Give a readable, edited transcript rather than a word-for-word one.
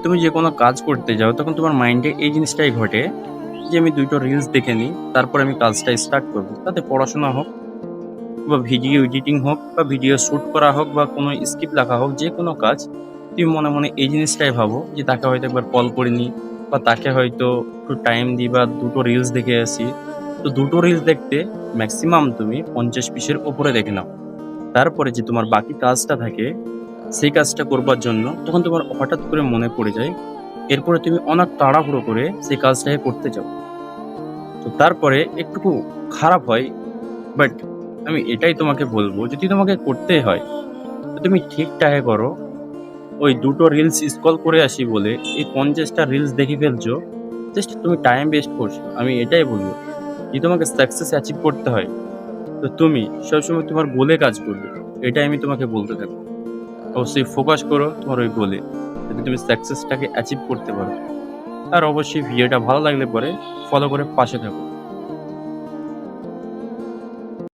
তুমি যে কোনো কাজ করতে যাও তখন তোমার মাইন্ডে এই জিনিসটাই ঘটে যে আমি ২ টো রিলস দেখে নিই, তারপর আমি কাজটা স্টার্ট করব। তাতে পড়াশোনা হোক বা ভিডিও এডিটিং হোক বা ভিডিও শুট করা হোক বা কোনো স্ক্রিপ্ট লেখা হোক, যেকোনো কাজ তুমি মনে, মনে এই জিনিসটাই ভাবো যে তাকে হয়তো একবার কল করে নিই বা তাকে হয়তো একটু টাইম দিই বা ২ টো রিলস দেখে আসি। তো ২ টো রিলস দেখতে ম্যাক্সিমাম তুমি ৫০ পিসের উপরে দেখে নাও। তারপরে যে তোমার বাকি কাজটা থাকে, সেই কাজটা করবার জন্য তখন তোমার হঠাৎ করে মনে পড়ে যায়। এরপরে তুমি অনেক তাড়াহুড়ো করে সেই কাজটাকে করতে যাও। তো তারপরে একটুকু খারাপ হয়, বাট আমি এটাই তোমাকে বলব, যদি তোমাকে করতেই হয় তো তুমি ঠিকঠাকে করো। ওই ২ টো রিলস স্ক্রল করে আসি বলে এই ৫০ টা রিলস দেখে ফেলছো, জাস্ট তুমি টাইম ওয়েস্ট করছো। আমি এটাই বলব, যদি তোমাকে সাকসেস অ্যাচিভ করতে হয় তো তুমি সবসময় তোমার গোলে কাজ করবে। এটাই আমি তোমাকে বলতে থাকবো। অবশ্যই ফোকাস করো তোমার ওই গোলে, যাতে তুমি সাকসেসটাকে অ্যাচিভ করতে পারো। আর অবশ্যই ভিডিওটা ভালো লাগলে পরে ফলো করে পাশে থাকো।